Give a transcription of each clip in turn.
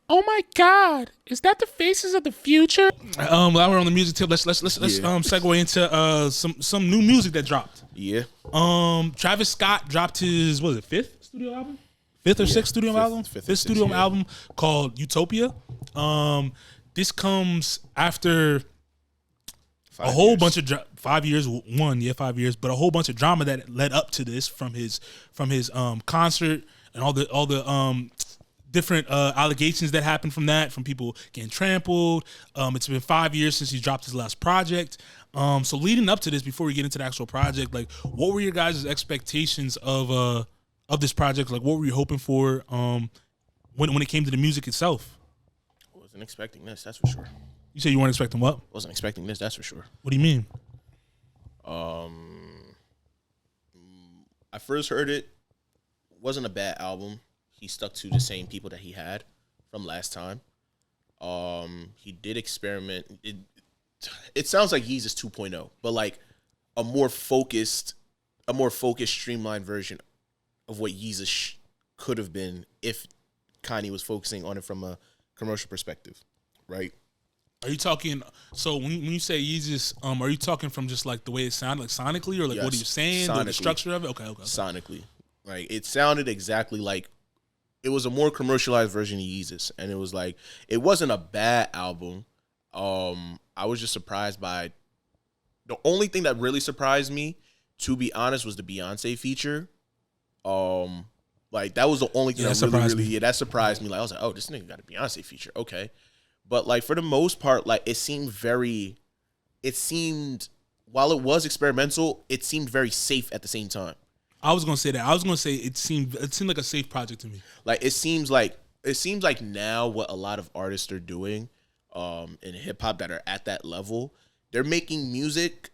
Oh my God! Is that the Faces of the Future? While we're on the music tip, let's segue into some new music that dropped. Yeah. Travis Scott dropped his fifth studio album, fifth or sixth studio album, fifth studio album called Utopia. This comes after a whole bunch of 5 years, 5 years, but a whole bunch of drama that led up to this from his concert and all the different allegations that happened from people getting trampled. It's been 5 years since he dropped his last project. So leading up to this, before we get into the actual project, like, what were your guys' expectations of this project? Like, what were you hoping for when it came to the music itself? I wasn't expecting this, that's for sure. You said you weren't expecting what? Wasn't expecting this, that's for sure. What do you mean? I first heard it. Wasn't a bad album. He stuck to the same people that he had from last time. He did experiment. It sounds like Yeezus 2.0, but like a more focused, streamlined version of what Yeezus could have been if Kanye was focusing on it from a commercial perspective, right? Are you talking? So when you say Yeezus, are you talking from just like the way it sounded, like sonically, or like what he was saying, or the structure of it? Okay. Sonically, right? It sounded exactly like it was a more commercialized version of Yeezus, and it was like it wasn't a bad album. I was just surprised by the only thing that really surprised me, to be honest, was the Beyonce feature. Like that was the only thing that surprised me. Like I was like, oh, this nigga got a Beyonce feature, okay. But like for the most part, like it seemed while it was experimental, it seemed very safe at the same time. I was gonna say that. I was gonna say it seemed like a safe project to me. Like it seems like now what a lot of artists are doing, in hip hop that are at that level, they're making music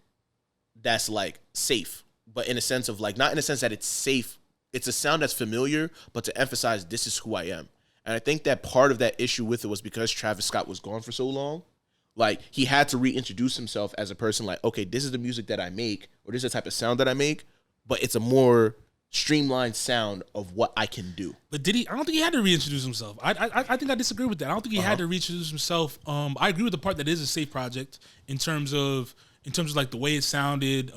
that's like safe, but in a sense of like not in a sense that it's safe. It's a sound that's familiar, but to emphasize this is who I am. And I think that part of that issue with it was because Travis Scott was gone for so long. Like, he had to reintroduce himself as a person like, okay, this is the music that I make, or this is the type of sound that I make, but it's a more streamlined sound of what I can do. But did he? I don't think he had to reintroduce himself. I think I disagree with that. I don't think he had to reintroduce himself. I agree with the part that it is a safe project in terms of like the way it sounded,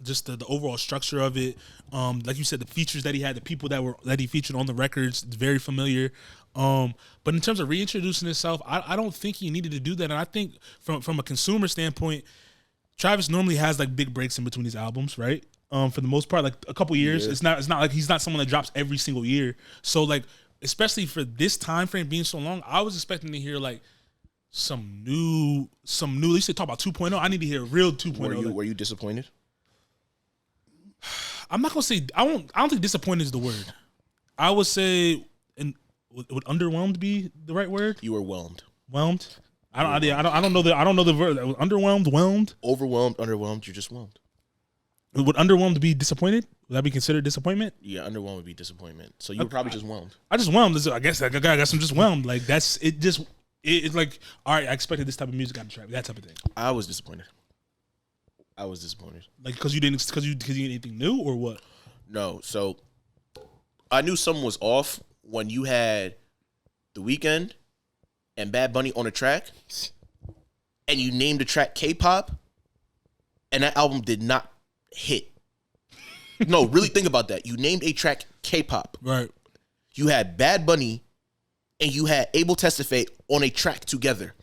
just the overall structure of it. Like you said, the features that he had, the people that he featured on the records, it's very familiar. But in terms of reintroducing himself, I don't think he needed to do that. And I think from a consumer standpoint, Travis normally has like big breaks in between his albums, right? For the most part, like a couple years. Yeah. It's not like he's not someone that drops every single year. So like, especially for this time frame being so long, I was expecting to hear like some new. You said talk about 2.0. I need to hear a real 2.0. Were you disappointed? I'm not gonna say I don't think disappointed is the word. I would say, and would underwhelmed be the right word? You were whelmed. Whelmed. I don't know the word. Underwhelmed, whelmed, overwhelmed, underwhelmed. You're just whelmed. Would underwhelmed be disappointed? Would that be considered disappointment? Yeah, underwhelmed would be disappointment. So you were probably just whelmed. I just whelmed. I guess I guess I'm just whelmed. Like that's it. It's like, all right, I expected this type of music on the track. That type of thing. I was disappointed. Like because you didn't get anything new or what? No. So I knew something was off when you had The Weeknd and Bad Bunny on a track, and you named the track K-pop, and that album did not hit. No, really think about that. You named a track K-pop. Right. You had Bad Bunny and you had Abel Tesfaye on a track together.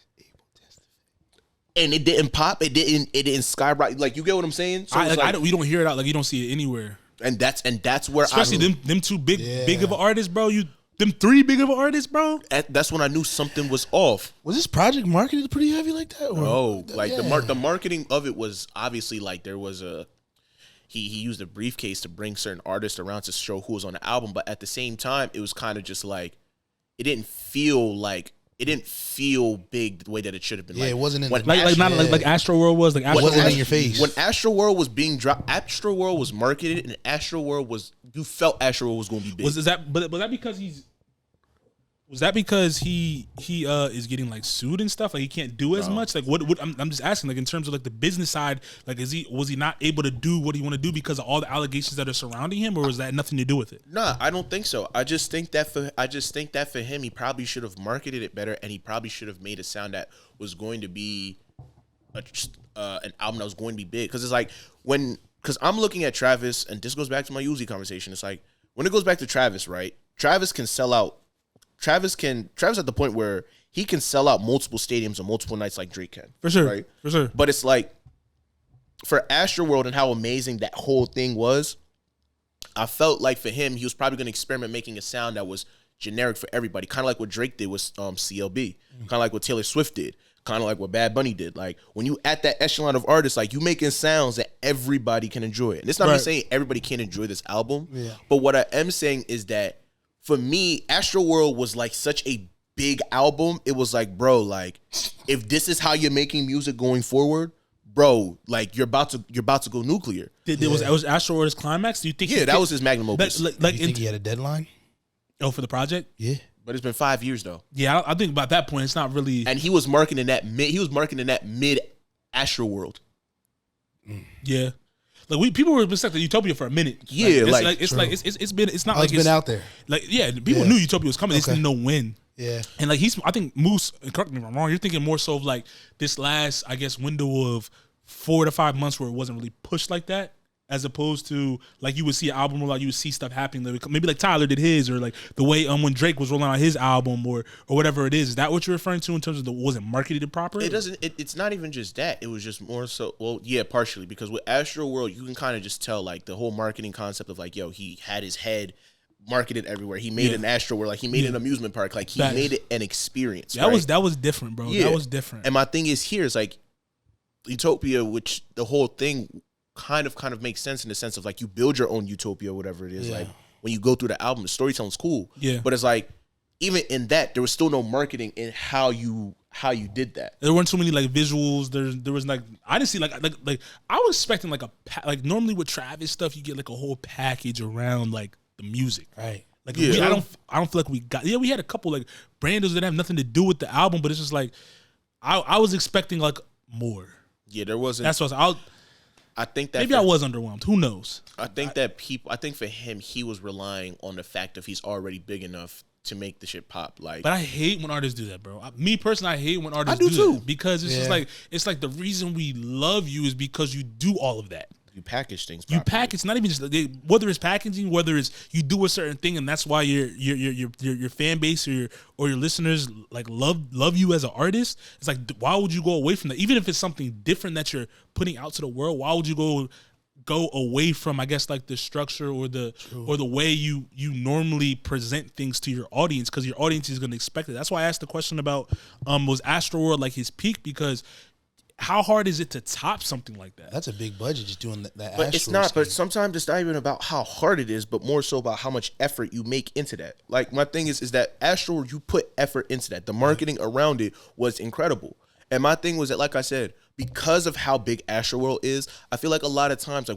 And it didn't pop. It didn't skyrocket. Like, you get what I'm saying? So we don't hear it out. Like, you don't see it anywhere. And that's where especially them two big of an artists, bro. Them three big of an artists, bro. That's when I knew something was off. Was this project marketed pretty heavy like that? Or? No, like the marketing of it was obviously like there was he used a briefcase to bring certain artists around to show who was on the album, but at the same time, it was kind of just like it didn't feel big the way that it should have been. Yeah, like, it wasn't in like Astroworld was. Like it wasn't in your face. When Astroworld was being dropped, Astroworld was marketed, and Astroworld was, you felt Astroworld was going to be big. Was that because Was that because he is getting like sued and stuff? Like he can't do as much. Like what I'm just asking. Like in terms of like the business side, like was he not able to do what he want to do because of all the allegations that are surrounding him, or was that nothing to do with it? Nah, I don't think so. I just think that for him, he probably should have marketed it better, and he probably should have made a sound that was going to be an album that was going to be big. Because it's like because I'm looking at Travis, and this goes back to my Uzi conversation. It's like when it goes back to Travis, right? Travis can sell out. Travis at the point where he can sell out multiple stadiums on multiple nights like Drake can. For sure. Right? For sure. But it's like for Astroworld and how amazing that whole thing was, I felt like for him, he was probably going to experiment making a sound that was generic for everybody. Kind of like what Drake did with CLB. Kind of like what Taylor Swift did. Kind of like what Bad Bunny did. Like when you at that echelon of artists, like you making sounds that everybody can enjoy. And it's not me saying everybody can't enjoy this album. Yeah. But what I am saying is that for me, Astroworld was like such a big album. It was like, bro, like if this is how you're making music going forward, bro, like you're about to go nuclear. Was Astroworld's climax? Do you think? Yeah, that was his magnum opus. Like you think he had a deadline? Oh, for the project? Yeah, but it's been 5 years though. Yeah, I think about that point, it's not really. And he was marketing that mid Astroworld. Yeah. Like people were stuck to Utopia for a minute. Yeah, it's not like it's been out there. Like people knew Utopia was coming. They just didn't know when. Yeah, and like I think Moose. Correct me if I'm wrong. You're thinking more so of like this last, I guess, window of 4 to 5 months where it wasn't really pushed like that, as opposed to like you would see an album where like you would see stuff happening. Maybe like Tyler did his, or like the way when Drake was rolling out his album, or whatever it is. Is that what you're referring to in terms of wasn't marketed properly? It doesn't. It's not even just that. It was just more so. Well, yeah, partially because with Astroworld, you can kind of just tell like the whole marketing concept of like, yo, he had his head marketed everywhere. He made an Astroworld, like he made an amusement park, like he made it an experience. That was different, bro. Yeah. That was different. And my thing is here is like Utopia, which the whole thing kind of makes sense in the sense of like you build your own Utopia, whatever it is. Like when you go through the album, the storytelling's cool. Yeah. But it's like even in that, there was still no marketing in how you did that. There weren't so many like visuals. There was like I didn't see like I was expecting like normally with Travis stuff you get like a whole package around like the music, right? Like I don't feel like we got we had a couple like brandos that have nothing to do with the album, but it's just like I was expecting like more. Yeah, there wasn't. That's what I think that maybe I was underwhelmed. Who knows? I think for him, he was relying on the fact that he's already big enough to make the shit pop. Like, but I hate when artists do that, bro. Me personally, I hate when artists do that because it's just like the reason we love you is because you do all of that. You package things properly. You package, not even just whether it's packaging, whether it's you do a certain thing, and that's why your fan base or your listeners like love you as an artist. It's like, why would you go away from that? Even if it's something different that you're putting out to the world, why would you go away from, I guess, like the structure or the way you normally present things to your audience, because your audience is going to expect it. That's why I asked the question about was Astroworld like his peak, because how hard is it to top something like that? That's a big budget just doing that. But it's not. But sometimes it's not even about how hard it is, but more so about how much effort you make into that. Like my thing is that Astroworld, you put effort into that. The marketing around it was incredible. And my thing was that, like I said, because of how big Astroworld is, I feel like a lot of times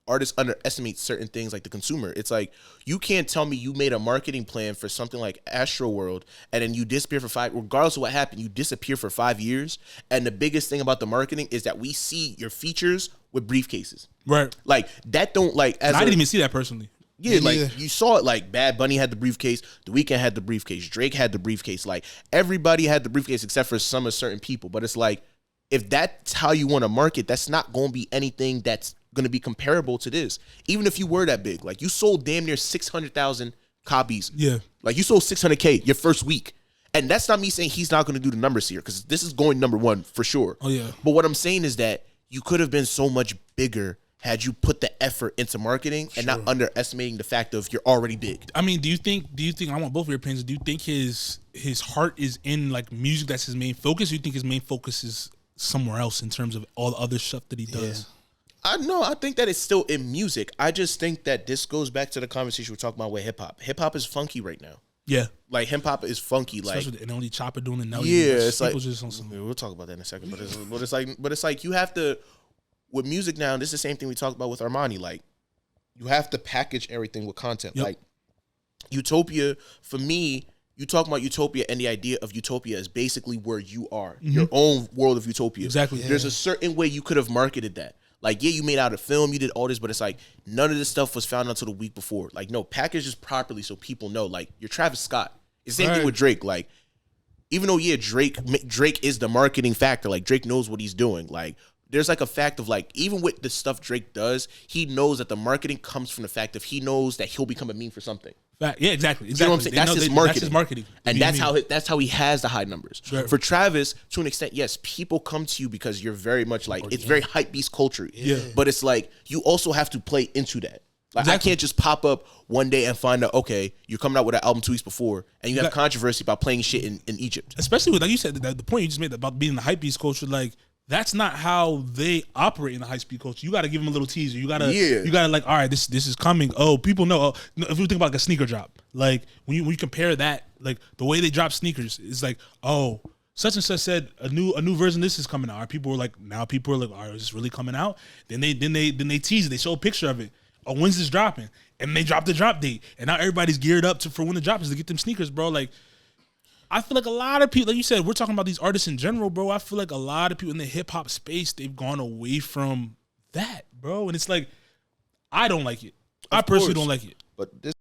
artists underestimate certain things like the consumer. It's like, you can't tell me you made a marketing plan for something like Astroworld and then you disappear regardless of what happened, you disappear for 5 years. And the biggest thing about the marketing is that we see your features with briefcases. Right. Like that don't like, as I didn't even see that personally. Yeah, like you saw it, like Bad Bunny had the briefcase, The Weeknd had the briefcase, Drake had the briefcase, like everybody had the briefcase except for some of certain people. But it's like, if that's how you want to market, that's not going to be anything that's going to be comparable to this. Even if you were that big, like you sold damn near 600,000 copies. Yeah. Like you sold 600K your first week. And that's not me saying he's not going to do the numbers here, because this is going number one for sure. Oh, yeah. But what I'm saying is that you could have been so much bigger had you put the effort into marketing and not underestimating the fact of you're already big. I mean, do you think, I want both of your opinions, do you think his heart is in like music, that's his main focus? Or do you think his main focus is somewhere else in terms of all the other stuff that he does? I think that it's still in music. I just think that this goes back to the conversation we're talking about with hip hop. Hip hop is funky right now. Yeah. Like hip hop is funky. Especially like, and only Chopper doing it now. Yeah, it's like, just on some, we'll talk about that in a second. But it's like you have to, with music now, this is the same thing we talked about with Armani. Like, you have to package everything with content. Yep. Like Utopia, for me, you talk about Utopia, and the idea of Utopia is basically where you are, your own world of Utopia. Exactly. There's a certain way you could have marketed that. Like, yeah, you made out a film, you did all this, but it's like none of this stuff was found until the week before. Like, no, package this properly so people know. Like, you're Travis Scott. It's the same thing with Drake. Like, even though, yeah, Drake is the marketing factor. Like, Drake knows what he's doing. Like, there's like a fact of like, even with the stuff Drake does, he knows that the marketing comes from the fact of he knows that he'll become a meme for something. Yeah, exactly. You know what I'm saying? That's his marketing. That's his marketing. And that's how he has the high numbers. Sure. For Travis, to an extent, yes, people come to you because you're very much like, it's very hype beast culture. Yeah. But it's like, you also have to play into that. Like, Exactly. I can't just pop up one day and find out, okay, you're coming out with an album 2 weeks before, and you have controversy about playing shit in Egypt. Especially with, like you said, the point you just made about being the hype beast culture, like, that's not how they operate in the high speed culture. You got to give them a little teaser. You got to like, all right, this is coming. Oh, people know. Oh, if you think about like a sneaker drop, like when you compare that, like the way they drop sneakers, it's like, oh, such and such said a new version of this is coming out. People were like, all right, is this really coming out? Then they tease it. They show a picture of it. Oh, when's this dropping? And they drop the drop date. And now everybody's geared up for when the drop is to get them sneakers, bro. Like, I feel like a lot of people, like you said, we're talking about these artists in general, bro. I feel like a lot of people in the hip hop space, they've gone away from that, bro. And it's like, I don't like it. I personally don't like it. But this